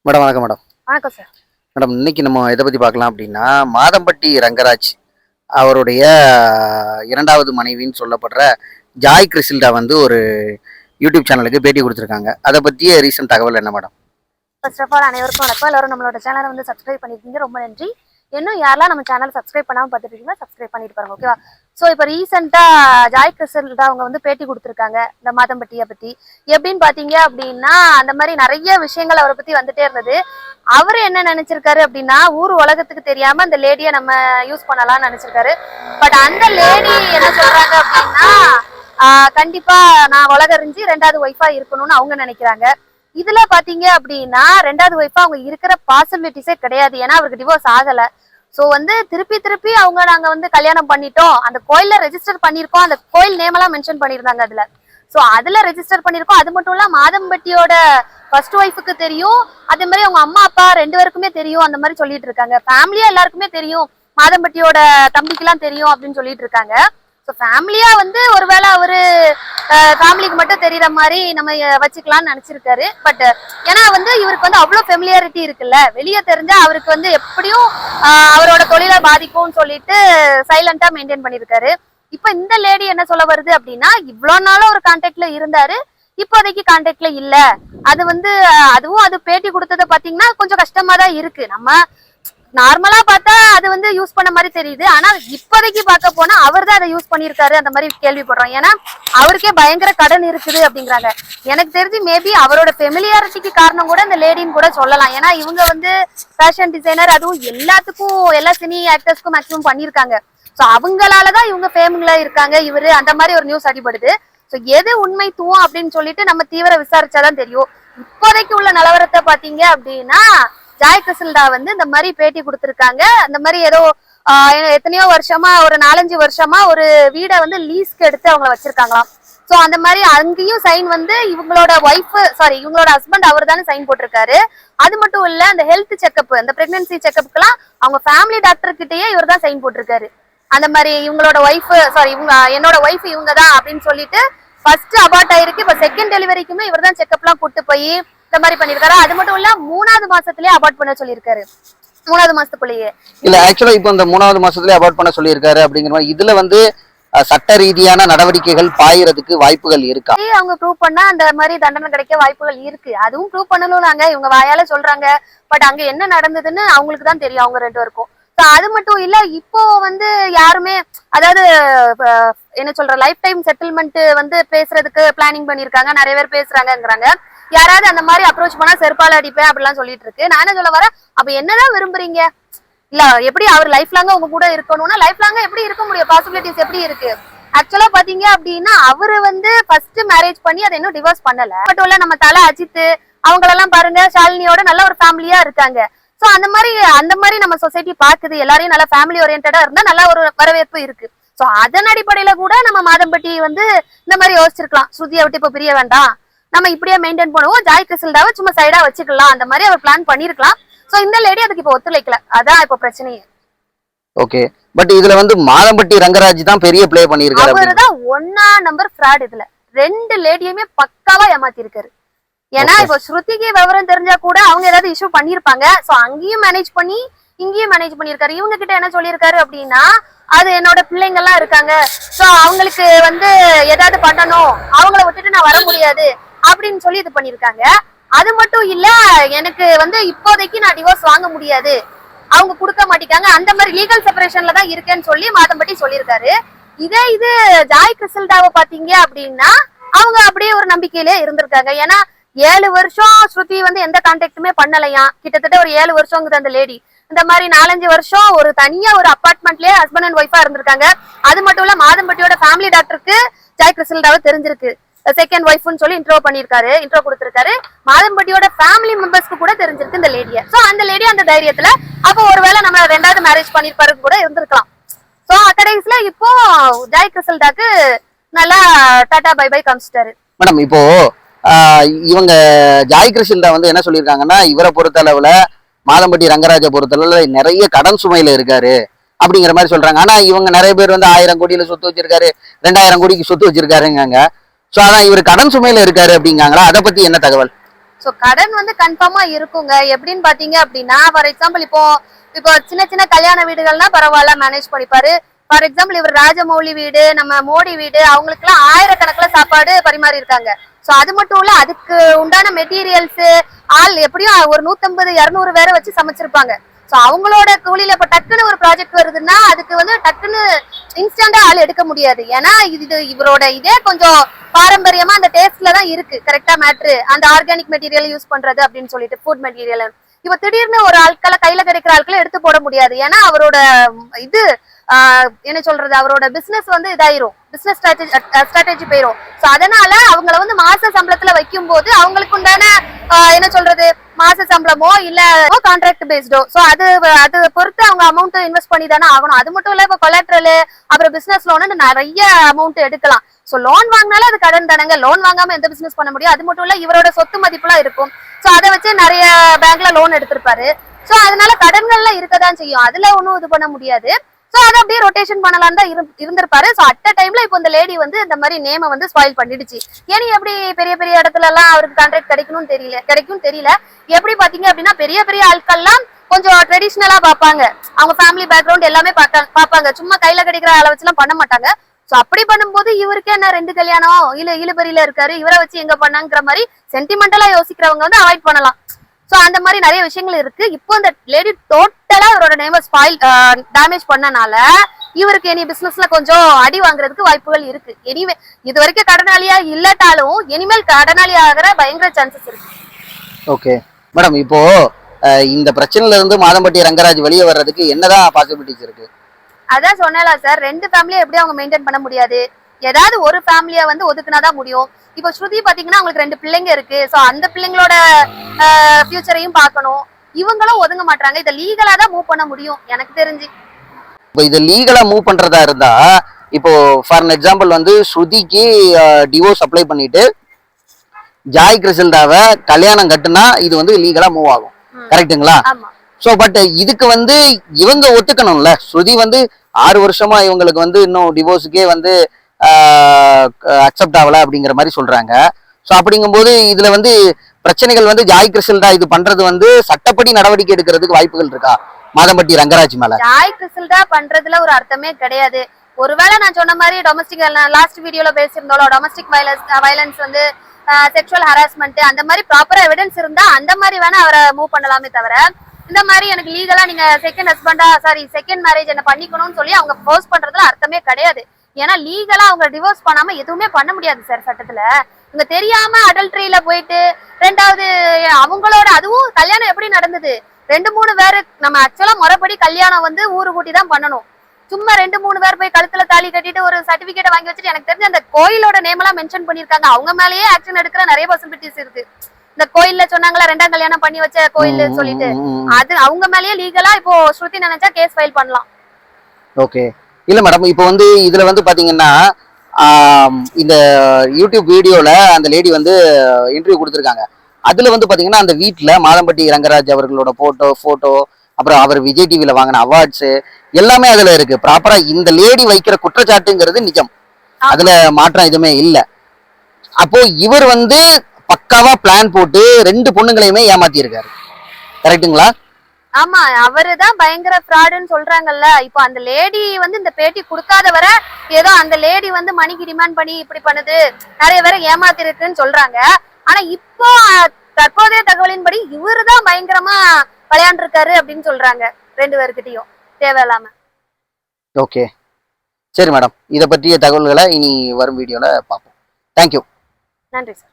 Madam வணக்கம் madam. வணக்கம் sir. Madam இன்னைக்கு நம்ம எதை பற்றி பார்க்கலாம் அப்படின்னா, மாதம்பட்டி ரங்கராஜ் அவருடைய இரண்டாவது மனைவின்னு சொல்லப்படுற ஜாய் கிறிசில்டா வந்து ஒரு யூடியூப் சேனலுக்கு பேட்டி கொடுத்துருக்காங்க. அதை பற்றிய ரீசன்ட் தகவல் என்ன மேடம்? ஃபர்ஸ்ட் ஆஃப் ஆல் அனைவருக்கும் வணக்கம். எல்லாரும் நம்மளோட சேனலை வந்து சப்ஸ்கிரைப் பண்ணியிருக்கீங்க, ரொம்ப நன்றி. இன்னும் யாரெல்லாம் நம்ம சேனல் சப்ஸ்கிரைப் பண்ணாமல் பார்த்துட்டு இருக்கீங்களா, சப்ஸ்கிரைப் பண்ணிட்டு பாருங்க, ஓகேவா? ஸோ இப்போ ரீசெண்டாக ஜாய் கிறிசில்டா அவங்க வந்து பேட்டி கொடுத்துருக்காங்க இந்த மாதம்பட்டியை பற்றி. எப்படின்னு பார்த்தீங்க அப்படின்னா, அந்த மாதிரி நிறைய விஷயங்கள் அவரை பற்றி வந்துட்டே இருந்தது. அவரு என்ன நினைச்சிருக்காரு அப்படின்னா, ஊர் உலகத்துக்கு தெரியாம அந்த லேடியை நம்ம யூஸ் பண்ணலாம்னு நினைச்சிருக்காரு. பட் அந்த லேடி என்ன சொல்றாங்க அப்படின்னா, கண்டிப்பா நான் உலகறிஞ்சு ரெண்டாவது ஒய்ஃபா இருக்கணும்னு அவங்க நினைக்கிறாங்க. இதுல பாத்தீங்க அப்படின்னா ரெண்டாவது ஒய்ஃபா அவங்க இருக்கிற பாசிபிலிட்டிஸே கிடையாது. ஏன்னா அவருக்கு டிவோர்ஸ் ஆகல. சோ வந்து திருப்பி அவங்க நாங்க வந்து கல்யாணம் பண்ணிட்டோம், அந்த கோயில்ல ரெஜிஸ்டர் பண்ணிருக்கோம், அந்த கோயில் நேம் எல்லாம் மென்ஷன் பண்ணிருந்தாங்க அதுல. சோ அதுல ரெஜிஸ்டர் பண்ணிருக்கோம். அது மட்டும் இல்ல மாதம்பட்டியோட ஃபர்ஸ்ட் ஒய்ஃபுக்கு தெரியும், அதே மாதிரி அவங்க அம்மா அப்பா ரெண்டு பேருக்குமே தெரியும், அந்த மாதிரி சொல்லிட்டு இருக்காங்க. ஃபேமிலியா எல்லாருக்குமே தெரியும், மாதம்பட்டியோட தம்பிக்கு எல்லாம் தெரியும் அப்படின்னு சொல்லிட்டு இருக்காங்க. ஸோ ஃபேமிலியா வந்து ஒருவேளை அவரு ஃபேமிலிக்கு மட்டும் தெரியற மாதிரி நம்ம வச்சுக்கலாம்னு நினைச்சிருக்காரு. பட் ஏன்னா வந்து இவருக்கு வந்து அவ்வளோ ஃபெமிலியாரிட்டி இருக்குல்ல, வெளியே தெரிஞ்சா அவருக்கு வந்து எப்படியும் அவரோட தொழிலை பாதிக்கும்னு சொல்லிட்டு சைலண்டா மெயின்டைன் பண்ணிருக்காரு. இப்ப இந்த லேடி என்ன சொல்ல வருது அப்படின்னா, இவ்வளவு நாளும் ஒரு கான்டாக்ட்ல இருந்தாரு, இப்போதைக்கு கான்டாக்ட்ல இல்ல. அது வந்து அதுவும் அது பேட்டி கொடுத்ததை பாத்தீங்கன்னா கொஞ்சம் கஷ்டமா தான் இருக்கு. நம்ம நார்மலா பார்த்தா அது வந்து யூஸ் பண்ண மாதிரி தெரியுது, ஆனா இப்போதைக்கு பார்க்க போனா அவர் தான் அதை யூஸ் பண்ணிருக்காரு அந்த மாதிரி கேள்விப்படுறோம். ஏன்னா அவருக்கே பயங்கர கடன் இருக்குது அப்படிங்கிறாங்க. எனக்கு தெரிஞ்சு மேபி அவரோட ஃபெமிலியாரிட்டிக்கு காரணம் கூட இந்த லேடின்னு கூட சொல்லலாம். ஏன்னா இவங்க வந்து ஃபேஷன் டிசைனர், அதுவும் எல்லாத்துக்கும் எல்லா சினி ஆக்டர்ஸ்க்கும் மேக்ஸிமம் பண்ணியிருக்காங்க. ஸோ அவங்களாலதான் இவங்க ஃபேமிலியா இருக்காங்க இவரு, அந்த மாதிரி ஒரு நியூஸ் அடிபடுது. ஸோ எது உண்மைத்துவம் அப்படின்னு சொல்லிட்டு நம்ம தீவிர விசாரிச்சாதான் தெரியும். இப்போதைக்கு உள்ள நிலவரத்தை பாத்தீங்க அப்படின்னா, ஜாய் கிறிசில்டா வந்து இந்த மாதிரி பேட்டி கொடுத்துருக்காங்க. அந்த மாதிரி ஏதோ எத்தனையோ வருஷமா, ஒரு 4-5 வருஷமா ஒரு வீடை வந்து லீஸ்க்கு எடுத்து அவங்கள வச்சிருக்காங்களாம். சோ அந்த மாதிரி அங்கேயும் சைன் வந்து இவங்களோட இவங்களோட ஹஸ்பண்ட் அவர் தானே சைன் போட்டிருக்காரு. அது மட்டும் இல்ல, அந்த ஹெல்த் செக்அப், அந்த பிரெக்னன்சி செக்அப்க்குலாம் அவங்க ஃபேமிலி டாக்டர் கிட்டயே இவர் தான் சைன் போட்டிருக்காரு. அந்த மாதிரி இவங்களோட என்னோட ஒய்ஃப் இவங்க தான் அப்படின்னு சொல்லிட்டு ஃபர்ஸ்ட் அபார்ட் ஆயிருக்கு. இப்ப செகண்ட் டெலிவரிக்குமே இவர் தான் செக்அப் எல்லாம் கூட்டு போய் இந்த மாதிரி பண்ணிருக்காரு. அது மட்டும் இல்ல 3வது மாசத்துலயே அபார்ட் பண்ண சொல்லியிருக்காரு. 3வது மாசத்துக்குள்ளேயே இல்ல, ஆக்சுவலா இப்போ இந்த 3வது மாசத்துலயே அபார்ட் பண்ண சொல்லியிருக்காரு அப்படிங்கிற மாதிரி இதுல வந்து சட்ட ரீதியான நடவடிக்கைகள் பாயறதுக்கு வாய்ப்புகள் இருக்கா? அவங்க ப்ரூவ் பண்ணா அந்த மாதிரி தண்டனை கிடைக்க வாய்ப்புகள் இருக்கு. அதுவும் ப்ரூவ் பண்ணணும், நாங்க இவங்க வாயால சொல்றாங்க. பட் அங்க என்ன நடந்ததுன்னு அவங்களுக்கு தான் தெரியும், அவங்க ரெண்டு பேருக்கும். அது மட்டும் இல்ல, இப்போ வந்து யாருமே அதாவது என்ன சொல்ற லைஃப் டைம் செட்டில்மெண்ட் வந்து பேசுறதுக்கு பிளானிங் பண்ணிருக்காங்க, நிறைய பேர் பேசுறாங்கிறாங்க. யாராவது அந்த மாதிரி அப்ரோச் பண்ணா செருப்பால அடிப்பேன் அப்படிலாம் சொல்லிட்டு இருக்கு. நான் என்ன சொல்ல வரேன், அப்ப என்னதான் விரும்புறீங்க? இல்ல எப்படி அவர் லைஃப் லாங்கா உங்க கூட இருக்கணும்னா லைஃப் லாங்கா எப்படி இருக்க முடியும்? பாசிபிலிட்டிஸ் எப்படி இருக்கு? ஆக்சுவலா பாத்தீங்க அப்படின்னா அவரு வந்து ஃபர்ஸ்ட் மேரேஜ் பண்ணி அதை இன்னும் டிவோர்ஸ் பண்ணல. பட் இல்ல நம்ம தலை அஜித் அவங்களெல்லாம் பாருங்க, ஷாலினியோட நல்ல ஒரு ஃபேமிலியா இருக்காங்க. சோ அந்த மாதிரி நம்ம சொசைட்டி பாக்குது, எல்லாரையும் நல்லா ஃபேமிலி ஓரியன்டா இருந்தா நல்ல ஒரு வரவேற்பு இருக்கு. சோ அதன் அடிப்படையில கூட நம்ம மாதம்பட்டி வந்து இந்த மாதிரி யோசிச்சிருக்கலாம், ஸ்ருதியை விட்டு இப்ப பிரிய வேண்டாம், நம்ம இப்படியே மெயின்டைன் பண்ணுவோம், ஜாய் கிறிசில்டாவை சும்மா சைடா வச்சுக்கலாம், அந்த மாதிரி அவர் பிளான் பண்ணிருக்கலாம். சோ இந்த லேடி அதுக்கு இப்ப ஒத்துழைக்கல, அதான் இப்ப பிரச்சனையே. ஓகே, பட் இதுல வந்து மாதம்பட்டி ரங்கராஜ் தான் பெரிய ப்ளே பண்ணிருக்காரு. அவர்தான் 1 நம்பர் ஃப்ராட். இதுல 2 லேடியுமே பக்காவா ஏமாத்தி இருக்காரு. ஏன்னா இப்போ ஸ்ருதிக்கு விவரம் தெரிஞ்சா கூட அவங்க ஏதாவது இஷ்யூ பண்ணிருப்பாங்க. சோ அங்கேயும் மேனேஜ் பண்ணி இங்கேயும் மேனேஜ் பண்ணிருக்காரு. இவங்க கிட்ட என்ன சொல்லியிருக்காரு அப்படின்னா, அது என்னோட பிள்ளைங்க எல்லாம் இருக்காங்க, சோ அவங்களுக்கு வந்து ஏதாவது பண்ணணும், அவங்கள விட்டுட்டு நான் வர முடியாது அப்படின்னு சொல்லி இது பண்ணிருக்காங்க. அது மட்டும் இல்ல, எனக்கு வந்து இப்போதைக்கு நான் டிவோர்ஸ் வாங்க முடியாது, அவங்க கொடுக்க மாட்டேங்காங்க, அந்த மாதிரி லீகல் செப்பரேஷன்ல தான் இருக்கேன்னு சொல்லி மாதம்பட்டி சொல்லியிருக்காரு. இது ஜாய் கிறிசில்டாவை பாத்தீங்க அப்படின்னா அவங்க அப்படியே ஒரு நம்பிக்கையிலே இருந்திருக்காங்க. ஏன்னா 7 வருஷம் ஸ்ருதி வந்து எந்த கான்டாக்டுமே பண்ணலையா, கிட்டத்தட்ட ஒரு 7 வருஷங்குது அந்த லேடி. இந்த மாதிரி 4-5 வருஷம் ஒரு தனியா ஒரு அபார்ட்மெண்ட்லயே ஹஸ்பண்ட் அண்ட் ஒய்ஃபா இருந்திருக்காங்க. அது மட்டும் இல்ல மாதம்பட்டியோட ஃபேமிலி டாக்டருக்கு ஜாய் கிறிசில்டாவை தெரிஞ்சிருக்கு, செகண்ட் ஒய்ஃப்னு சொல்லி இன்ட்ரோ கொடுத்திருக்காரு. மாதம்பட்டியோட ஃபேமிலி மெம்பர்ஸ்க்கு கூட தெரிஞ்சிருக்கு இந்த லேடிய. சோ அந்த லேடி அந்த தைரியத்துல அப்போ ஒருவேளை நம்ம 2வது மேரேஜ் பண்ணிருப்பாரு கூட இருந்திருக்கலாம். சோ கடைசியில இப்போ ஜாய் கிறிசில்டாக்கு நல்லா டாடா பை பை காமிச்சிட்டாரு. மேடம் இப்போ இவங்க ஜாய் கிறிசில்டா வந்து என்ன சொல்லியிருக்காங்கன்னா, இவரை பொறுத்தளவுல மாதம்பட்டி ரங்கராஜை பொறுத்தளவுல நிறைய கடன் சுமையில இருக்காரு அப்படிங்கிற மாதிரி சொல்றாங்க. ஆனா இவங்க நிறைய பேர் வந்து 1000 கோடியில சொத்து வச்சிருக்காரு, 2000 கோடிக்கு சொத்து வச்சிருக்காருங்க. சோ அதான் இவர் கடன் சுமையில இருக்காரு அப்படிங்காங்களா, அதை பத்தி என்ன தகவல்? சோ கடன் வந்து கன்ஃபார்மா இருக்குங்க. எப்படின்னு பாத்தீங்க அப்படின்னா, ஃபார் எக்ஸாம்பிள் இப்போ சின்ன சின்ன கல்யாண வீடுகள்னா பரவாயில்ல மேனேஜ் பண்ணிப்பாரு. ஃபார் எக்ஸாம்பிள் இவர் ராஜமௌலி வீடு, நம்ம மோடி வீடு, அவங்களுக்கு எல்லாம் ஆயிரக்கணக்கில் சாப்பாடு பரிமாறி இருக்காங்க. சோ அது மட்டும் இல்ல, அதுக்கு உண்டான மெட்டீரியல்ஸ் ஆள் எப்படியும் ஒரு 150 200 பேரை வச்சு சமைச்சிருப்பாங்க. சோ அவங்களோட கூலியில இப்ப டக்குன்னு ஒரு ப்ராஜெக்ட் வருதுன்னா அதுக்கு வந்து டக்குன்னு இன்ஸ்டன்டா ஆள் எடுக்க முடியாது. ஏன்னா இவரோட இதே கொஞ்சம் பாரம்பரியமா அந்த டேஸ்ட்ல தான் இருக்கு. கரெக்டா மேட்ரு அந்த ஆர்கானிக் மெட்டீரியல் யூஸ் பண்றது அப்படின்னு சொல்லிட்டு ஃபுட் மெட்டீரியல். இப்ப திடீர்னு ஒரு ஆட்களை கையில கிடைக்கிற ஆட்களை எடுத்து போட முடியாது. ஏன்னா அவரோட இது என்ன சொல்றது, அவரோட பிசினஸ் வந்து இதாயிரும், பிசினஸ் ஸ்ட்ராட்டஜி போயிரும். சோ அதனால அவங்கள வந்து மாச சம்பளத்துல வைக்கும் போது அவங்களுக்கு உண்டான என்ன சொல்றது, மாச சம்பளமோ இல்ல கான்ட்ராக்ட் பேஸ்டோ, சோ அது பொறுத்து அவங்க அமௌண்ட் இன்வெஸ்ட் பண்ணி தானே ஆகணும். அது மட்டும் இல்ல, இப்ப கொலாட்ரல் அப்புறம் பிசினஸ் லோன் நிறைய அமௌண்ட் எடுக்கலாம். சோ லோன் வாங்கினாலும் அது கடன் தானங்க. லோன் வாங்காம எந்த பிசினஸ் பண்ண முடியும்? அது மட்டும் இல்ல, இவரோட சொத்து மதிப்புலாம் இருக்கும். சோ அதை வச்சு நிறைய பேங்க்ல லோன் எடுத்திருப்பாரு. சோ அதனால கடன்கள்லாம் இருக்கதான் செய்யும். அதுல ஒன்னும் இது பண்ண முடியாது. சோ அதை அப்படியே ரொட்டேஷன் பண்ணலாம் தான் இருந்திருப்பாரு. சோ அட் டைம்ல இப்போ இந்த லேடி வந்து இந்த மாதிரி நேம வந்து ஸ்பாயில் பண்ணிடுச்சு. ஏன்னா எப்படி பெரிய பெரிய இடத்துல எல்லாம் அவருக்கு கான்ட்ராக்ட் கிடைக்கும்னு தெரியல. எப்படி பாத்தீங்க அப்படின்னா, பெரிய பெரிய ஆட்கள்லாம் கொஞ்சம் ட்ரெடிஷ்னலா பாப்பாங்க. அவங்க ஃபேமிலி பேக்ரவுண்ட் எல்லாமே பாப்பாங்க. சும்மா கையில கிடைக்கிற அளவு வச்சுலாம் பண்ண மாட்டாங்க. சோ அப்படி பண்ணும்போது இவருக்கு என்ன 2 கல்யாணம் இல்ல இழுபறியில இருக்காரு, இவரை வச்சு எங்க பண்ணாங்கிற மாதிரி சென்டிமெண்டலா யோசிக்கிறவங்க வந்து அவாய்ட் பண்ணலாம். சோ அந்த மாதிரி நிறைய விஷயங்கள் இருக்கு. இப்போ இந்த லேடி டோட்டலா இவரோட நேம ஸ்பாயில் டேமேஜ் பண்ணனால இவருக்கு இனி பிசினஸ்ல கொஞ்சம் அடி வாங்குறதுக்கு வாய்ப்புகள் இருக்கு. எனிவே இது வரைக்கும் கடனாளியா இல்லாட்டாலும் இனிமேல் கடனாளி ஆகிற பயங்கர சான்சஸ் இருக்கு. ஓகே மேடம், இப்போ இந்த பிரச்சனையில இருந்து மாதம்பட்டி ரங்கராஜ் வெளியே வர்றதுக்கு என்னதான் பாசிபிலிட்டிஸ் இருக்கு? அதான் சொன்னல சார், 2 ஃபேமிலியை எப்படி அவங்க மெயின்டைன் பண்ண முடியாது. ஏதாவது ஒரு ஃபேமிலியா வந்து ஒதுக்குனாதான் முடியும். இப்போ ஸ்ருதி பாத்தீங்கன்னா அவங்களுக்கு 2 பிள்ளைங்க இருக்கு. சோ அந்த பிள்ளைங்களோட ஃபியூச்சரையும் பார்க்கணும். இவங்களும் ஒதுங்க மாட்டாங்க. இதை லீகலா தான் மூவ் பண்ண முடியும் எனக்கு தெரிஞ்சு. இப்போ இதை லீகலா மூவ் பண்றதா இருந்தா, இப்போ ஃபார் எக்ஸாம்பிள் வந்து ஸ்ருதிக்கு டிவோர்ஸ் அப்ளை பண்ணிட்டு ஜாய் கிறிசல்டாவை கல்யாணம் கட்டுனா இது வந்து லீகலா மூவ் ஆகும். கரெக்டுங்களா? சோ பட் இதுக்கு வந்து இவங்க ஒத்துக்கணும்ல. ஸ்ருதி வந்து 6 வருஷமா இவங்களுக்கு வந்து இன்னும் டிவோர்ஸுக்கே வந்து அக்செப்ட் ஆகல அப்படிங்கிற மாதிரி சொல்றாங்க. ஸோ அப்படிங்கும்போது இதுல வந்து பிரச்சனைகள் வந்து ஜாய் கிறிசல்டா இது பண்றது வந்து சட்டப்படி நடவடிக்கை எடுக்கிறதுக்கு வாய்ப்புகள் இருக்கா மாதம்பட்டி ரங்கராஜ் மேல? ஜாய் கிறிசல்டா பண்றதுல ஒரு அர்த்தமே கிடையாது. ஒருவேளை நான் சொன்ன மாதிரி டொமஸ்டிக் லாஸ்ட் வீடியோல பேசியிருந்தோம், டொமஸ்டிக் வயலன்ஸ் வந்து செக்ஷுவல் ஹராஸ்மெண்ட் அந்த மாதிரி ப்ராப்பரா எவிடன்ஸ் இருந்தா அந்த மாதிரி வேணா அவரை மூவ் பண்ணலாமே தவிர, இந்த மாதிரி எனக்கு லீகலா நீங்க செகண்ட் மேரேஜ் என்ன பண்ணிக்கணும்னு சொல்லி அவங்க போர்ஸ் பண்றதுல அர்த்தமே கிடையாது. ஏன்னா லீகலா அவங்க டிவோர்ஸ் பண்ணாம எதுவுமே பண்ண முடியாது சார் சட்டத்துல. இவங்க தெரியாம அடல்ட்ரியில போயிட்டு 2வது அவங்களோட அதுவும் கல்யாணம் எப்படி நடந்தது, 2-3 பேரு நம்ம ஆக்சுவலா முறைப்படி கல்யாணம் வந்து ஊரு கூட்டி தான் பண்ணணும். சும்மா 2-3 பேர் போய் கழுத்துல தாலி கட்டிட்டு ஒரு சர்டிபிகேட் வாங்கி வச்சுட்டு, எனக்கு தெரிஞ்ச அந்த கோயிலோட நேம் எல்லாம் மென்ஷன் பண்ணிருக்காங்க. அவங்க மேலேயே ஆக்ஷன் எடுக்கிற நிறைய பாசிபிலிட்டிஸ் இருக்கு. இந்த கோயில்ல சொன்னாங்களா 2ஆம் கல்யாணம் பண்ணி வச்ச கோயில் சொல்லிட்டு, அது அவங்க மேலேயே லீகலா இப்போ ஸ்ருதி நினைச்சா கேஸ் ஃபைல் பண்ணலாம். ஓகே. இல்ல மேடம், இப்போ வந்து இதுல வந்து பாத்தீங்கன்னா இந்த யூடியூப் வீடியோல அந்த லேடி வந்து இன்டர்வியூ கொடுத்துருக்காங்க. அதுல வந்து பாத்தீங்கன்னா அந்த வீட்டுல மாதம்பட்டி ரங்கராஜ் அவர்களோட போட்டோ அப்புறம் அவர் விஜய் டிவில வாங்கின அவார்ட்ஸ் எல்லாமே அதுல இருக்கு. ப்ராப்பரா இந்த லேடி வைக்கிற குற்றச்சாட்டுங்கிறது நிஜம், அதுல மாற்றம் எதுவுமே இல்லை. அப்போ இவர் வந்து பக்காவா பிளான் போட்டு 2 பொண்ணுங்களையுமே ஏமாத்தி இருக்காரு. கரெக்டுங்களா? ஆமா, அவருதான் பயங்கர ஃப்ராடுன்னு சொல்றாங்கல்ல. இப்போ அந்த லேடி வந்து இந்த பேட்டி கொடுக்காத வர ஏதோ அந்த லேடி வந்து மணிக்கு டிமாண்ட் பண்ணி இப்படி பண்ணுது, நிறைய பேரை ஏமாத்தி இருக்குன்னு சொல்றாங்க. ஆனா இப்போ தற்போதைய தகவலின்படி இவரு தான் பயங்கரமா விளையாண்டுருக்காரு அப்படின்னு சொல்றாங்க 2 பேர்கிட்டயும் தேவையில்லாம. ஓகே, சரி மேடம், இதை பற்றிய தகவல்களை இனி வரும் வீடியோல பார்ப்போம். தேங்க்யூ. நன்றி சார்.